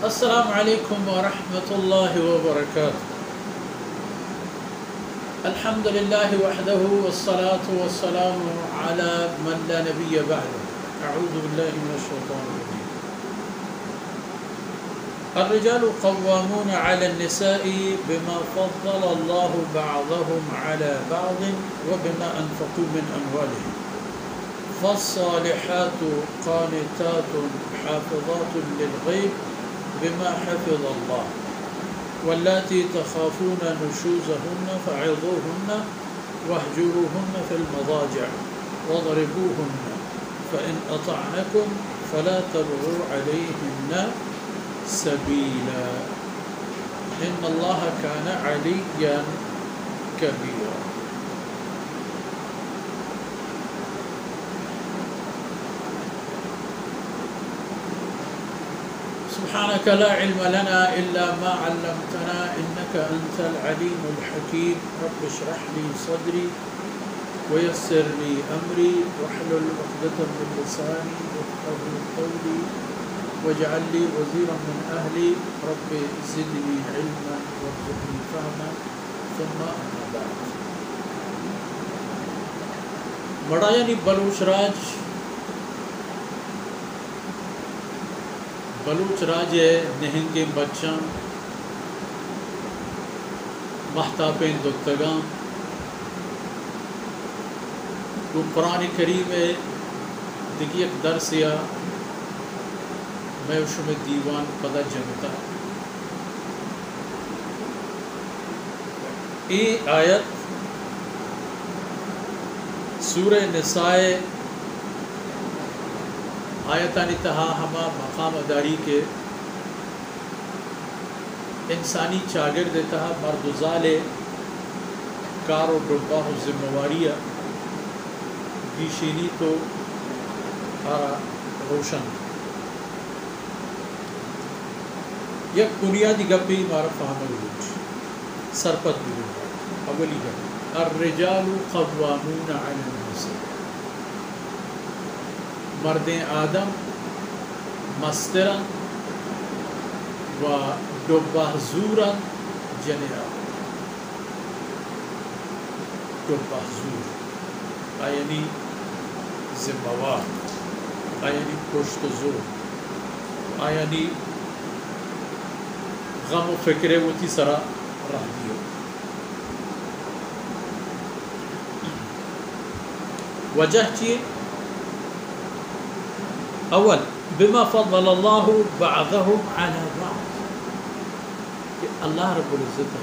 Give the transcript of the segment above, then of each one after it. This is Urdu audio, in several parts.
السلام علیکم ورحمۃ اللہ وبرکاتہ. الحمد للہ وحدہ والصلاة والسلام علی من لا نبی بعدہ. اعوذ باللہ من الشیطان الرجیم. الرجال قوامون على النساء بما فضل الله بعضهم على بعض وبما انفقوا من اموالهم. فالصالحات قانتات حافظات للغيب بما حفظ الله واللاتي تخافون نشوزهن فعظوهن واهجروهن في المضاجع واضربوهن فإن أطعنكم فلا تبغوا عليهن سبيلا إن الله كان عليا كبيرا. سبحانك لا علم لنا إلا ما علمتنا إنك أنت العليم الحكيم. رب اشرح لي صدري ويسر لي أمري واحلل عقدة من لساني يفقهوا قولي واجعل لي وزيرا من أهلي رب زدني علما وارزقني فهما. ثم أما بعد. مڑایانی بلوچ راج نہنگے بچاں محتاپیں دکتگاں تو قرآن کریم دیگی ایک درس یا میں اشم دیوان پدا جنتا. یہ آیت سورہ نساء آیتانی تہا ہما مقام اداری کے انسانی چاگر دیتا ہے مرد زال کار و ڈبا و ذمہ واریہ گیشینی تو آرا روشن. یک بنیادی گپی مارا فہم روچ سرپت بھی اولی گپ الرجال قوامون علی النساء. مرد آدم مسترا و ڈبہ زورا جنیا. ڈبہ زور آیانی ذمہ وار آیانی پشت و زور آیانی غم و فکرے وہ تی سرا رہ دیو. وجہ چیئے اول بما فضل اللہ بعضهم على بعض کہ اللہ رب العزت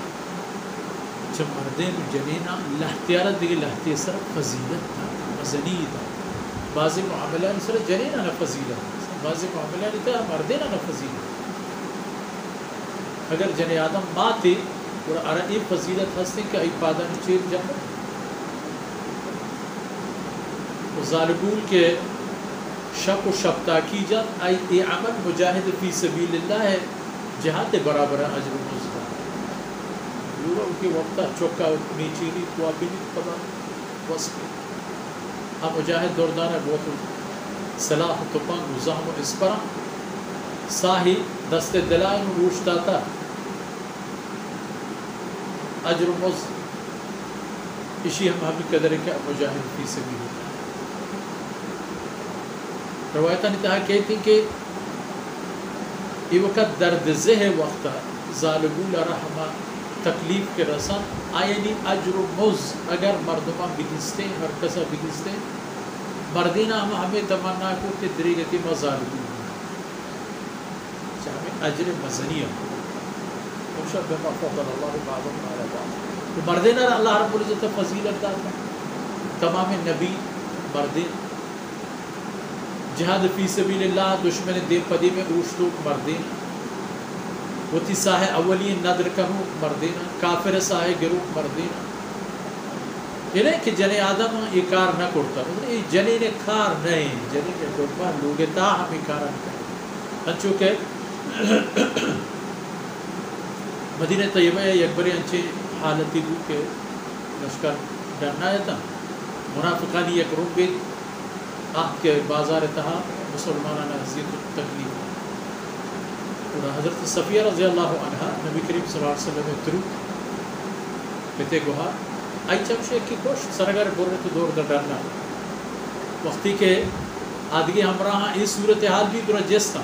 جب مردین جنینا لہتیارت دیگے لہتی سر فضیلت تھا مزنی تھا. بعض معاملان سر جنینا نا فضیلت بعض معاملان تھا مردینا نا فضیلت. اگر جن آدم ماتے اور ارائے فضیلت ہستے کہ ای پادن چیر جنت ظالبول کے شک و شبتا کی جات آئی ای عمل مجاہد فی سبیل اللہ ہے جہاد برابر اجر و نزدہ. لورا ان کے وقتا چوکا نیچینی توابینی پدا وصفی ہم مجاہد دوردان ہے بہت صلاح و تپنگ و زہم و اسپرا ساہی دست دلائن روشتا تھا اجر و نزد اسی ہم ہمیں قدر ہے کہ مجاہد فی سبیل اللہ. روایتہ نے کہا کہتی کہ یہ وقت درد زہ وقت ظالبون رحمہ تکلیف کے رسان آئینی اجر و مز اگر مردمہ بگستے ہر کسا بگستے مردینہ ہمیں تمنا کو کہ دریگتی مظالبون چاہمیں اجر مزنیہ خوشہ بما فضل اللہ بعضهم على بعض. تو مردینہ اللہ رب العزت فضیلت داتا تمام نبی مردین جہاد فی سبیل اللہ دشمن دے پدی میں اوشتوک مردین ہوتی ساہے اولی ندر کرو مردین کافر ساہے گروہ مردین. یہ نہیں کہ جنے آدم یہ کار نہ کرتا یہ جنے نے کار نہیں جنے نے ڈبا لوگے تا ہمیں کارا کریں. چونکہ مدینہ طیبہ یک بری انچے حالتی دو کہ لشکر ڈرنا ہے تھا منافقانی یک روم بیت آہ کے بازار تہا مسلمانہ حضیت تکلیف حضرت صفیہ رضی اللہ عنہ نبی کریم صلی اللہ علیہ وسلم ترو پتے گوہا آئی چمشے کی کوش سرگر بورے تو دور در ڈرنا وقتی کے آدھگی ہمراہاں اس صورتحال بھی درہ جستا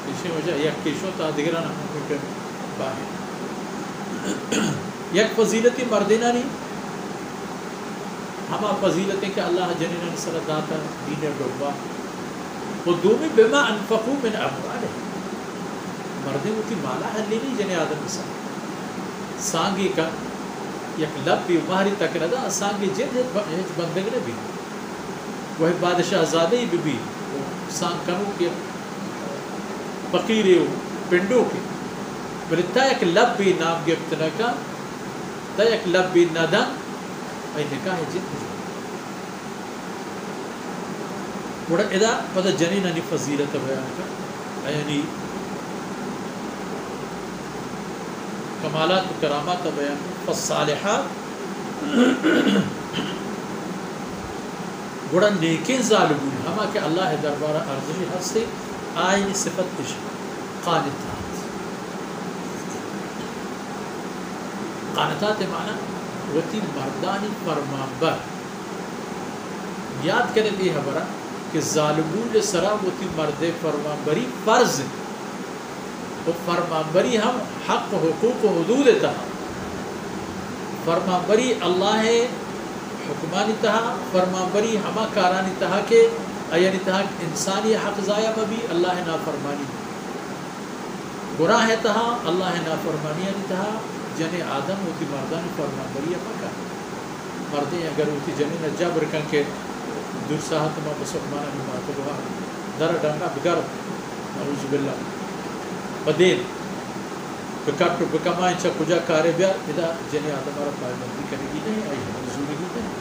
اسی وجہ یک کیشو تا دیگران ہم کو باہر یک فضیلتی مردینہ نہیں ہما فضیلتیں کہ اللہ جنین صلی داتا دین ڈوبا وہ دومی بما انفقو من اموالے مردیں ہوتی مالا حلی نہیں جنہیں آدم مثال سانگی کا یک لب بھی مہری تک ردا سانگی جن ہیچ بندگ نے بھی وہ بادشاہ زادی بھی سانگ کنو کی فقیری پنڈو کی بلی تا یک لب بھی نام گفتنا کا تا یک لب بھی ندن ای نکاح جن جو بڑا ادا پتہ جنینانی فضیلت بیان کا یعنی کمالات و کرامات بیان فالصالحات بڑا نیکین ظالمون ہما کہ اللہ دربارہ ارضی ہستے آئین صفت اشن قانتات قانتات معنی وتی مردانی فرمانبر یاد کریں دی خبرہ کہ ظالمون سرا وتی مرد فرمانبری فرض و فرمانبری ہم حق حقوق و حدود تہا فرمانبری اللہ حکمانی تہا فرمانبری ہما کارانی تہا کہ یعنی تہا انسانی حق ضائع مبی اللہ نافرمانی گناہ تہا اللہ نافرمانی تہا جن آدم ہوتی مردانی فرمانبری مکہ مردیں اگر ہوتی جنین جبر کن کے دور ساحت ما مسلمانا نماتبوها در ڈنگا بگر نعوذ باللہ بدین بکٹو بکمائیں چا کجا کارے بیا ادا جن آدم را پائمندی کرے گی نہیں آئی حضوری گی نہیں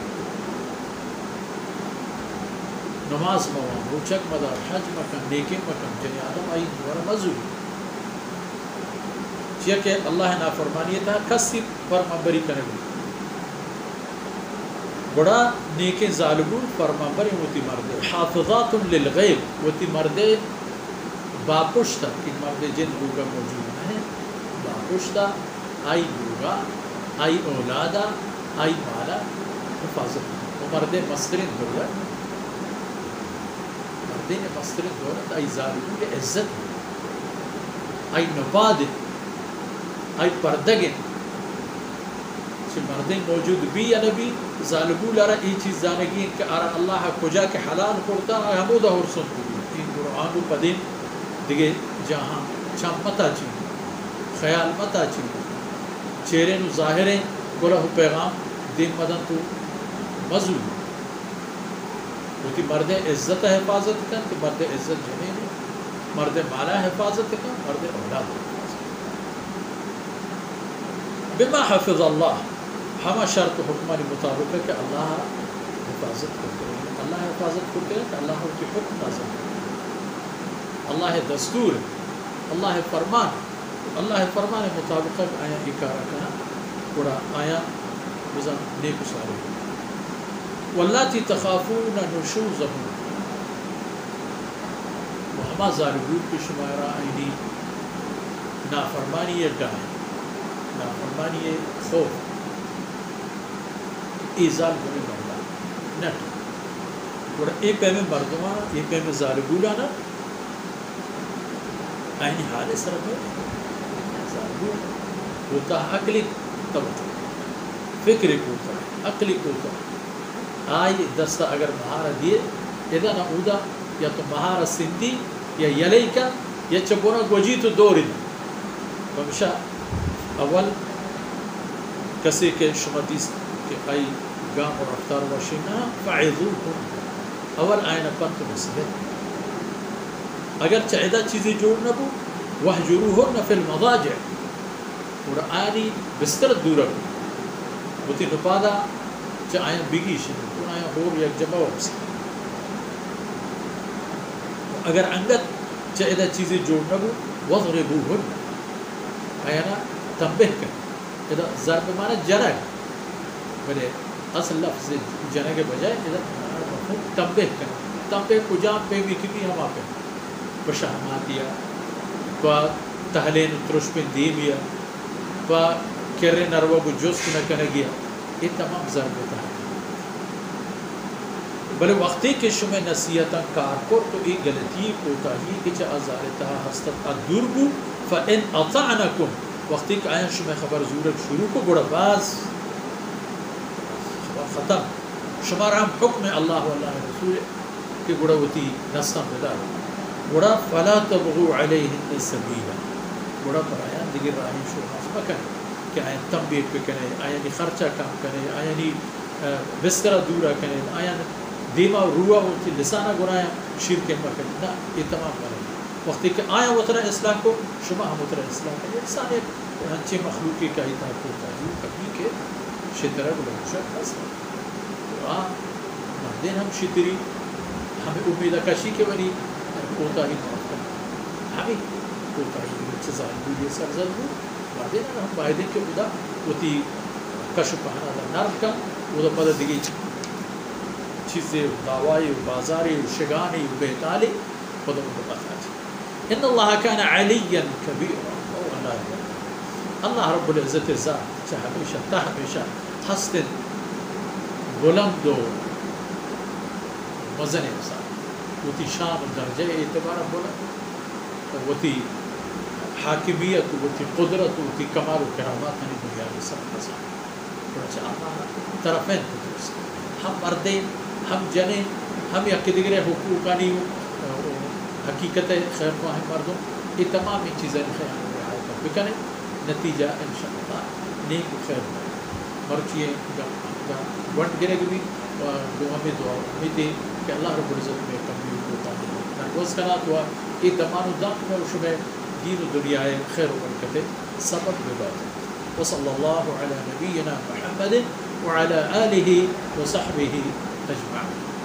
نماز موان روچک مدار حج مکن نیکن مکن جن آدم آئی ورا مزوری چیئے کہ اللہ نافرمانی تھا کسی فرمانبری کرے گی بڑا نیکن ظالمون فرمانبری ہوتی مردے حافظات للغیب ہوتی مردے باپشتا کہ مردے جن لوگا موجود ہیں باپشتا آئی لوگا آئی اولادا آئی مالا حفاظت وہ مردے مسترین دولت مردے نے مسترین دولت آئی ظالمون کے عزت آئی نباد آئی پردگن چھ مردیں موجود بھی یا نبی ظالمو لارا ای چیز زانگی کہ آرہ اللہ کجا کے حلال کرتا ہے ہمو دا حرسن کو تین قرآن پدین دیگے جہاں چم متا چین خیال متا چین چہرے نو ظاہریں گلہ پیغام دین مدن تو مزول ہوتی مرد عزت حفاظت کن کہ مرد عزت جنین مرد مالا حفاظت کن مرد اولاد بما حفظ اللہ ہما شرط حکمانی مطابق ہے کہ اللہ حفاظت کرتے ہیں اللہ حفاظت کرتے ہیں کہ اللہ کی حکم نازل کرتے اللہ دستور اللہ فرمان مطابق آیا اکارہ کنا بڑا آیا بزن نیک سارے واللاتی تخافون نشوزہم وہما ظالمون کی شمارہ آئینی نافرمانی ڈائیں نافرمانی خوف ایزال بنے مردہ نٹ اور ایک پہ میں مردمانا ایک پہ میں ظالبولانا آئینی حال سرم ہے ظالبول ہوتا عقلی طبع فکر کوتا عقلی کوتا آئی دستا اگر مہارا دیے اذا نعودا یا تو مہارا سندی یا یلی کا یا چپونا گوجی تو دوری ومشا اول کسی کے شمدیس کے آئی گام اور رفتار وشینا فعظوکم اول آئینہ پنت نصیحت اگر چاہدہ چیزیں جوڑ نہ بو وحجروہن فی المضاجع اور آئینی بستر دورا ہوتی نپادا چاہ آئین بگیش ہے آئین ہور یک جمع وپسی اگر انگت چاہدہ چیزیں جوڑ نہ بو وضربوہن آئینہ تنبیہ کر اذا ضرب معنی جنگ بلے اصل لفظ جنگ کے بجائے اذا تنبیہ کر تنبیہ کجام پہ بھی کتنی ہم آپ ہیں بشہماتیہ و تهلين ترش بن ديميا و كرين أروى بجوز كنا كنجيا إيه تمام ضربة تها بل وقتی که شما نصیحتا کار کو تو این غلطی کوتاهی که چه ازارتها هست دور بو فان اطعنکم وقتی که آیا شما خبر زورک شروع کو بڑا باز ختم شما رام حکم الله و الله رسول کہ بڑا وتی نسخ بدار بڑا فلا تبغوا علیهن سبیلا بڑا برایان دیگر راہی شو مکن کہ آیا تنبیه بکنه آیا نی خرچہ کام کنه آیا نی بستر دورا کنه آیا دیما روح ہوتی لسانہ گنایا شرک مکن نہ یہ تمام کریں وقتی کہ آیا اترا اصلاح کو شما ہم اترا اصلاح کریں انسان ایک ہنچے مخلوقی کا ہی تاکو تاجو کبھی کے شترہ بلوشہ حسن مردین ہم شتری ہمیں امیدہ کشی کے بنی کوتا ہی نوت کریں ہمیں کوتا ہی چیزائی بولی سرزد ہو مردین ہم باہدین کے بدا ہوتی کشو پہنا دا نرم کا وہ دا پدہ دیگی چیزیں دعوائی و بازاری و شگانی و بہتالی خدا متقاطع ان اللہ کان علیا کبیرا اللہ رب العزت ذات چاہ ہمیشہ تا ہمیشہ ہست بلند و مزن انسان وتی شان و درجہ اعتبار بلند وتی حاکمیت وتی قدرت وتی کمال و کرامات ہمیں دنیا میں سب نظام اللہ طرفین ہم مردین ہم جنیں ہم یا دیگر حقوقانی حقیقت خیر خواہ مردوں یہ تمام ہی چیزیں خیر رعایت بکنے نتیجہ انشاءاللہ نیک و خیر مرچیے ونٹ گرے بھی ہمیں دعا امیدیں کہ اللہ رب العزت میں کمی ہوتا ہے نرگوز کنات ہوا یہ تمام داخل میں شبہ دین و دنیا خیر و برکت سبب ببات وصلی اللہ علی نبینا محمد وعلى آله وصحبه أجمعين.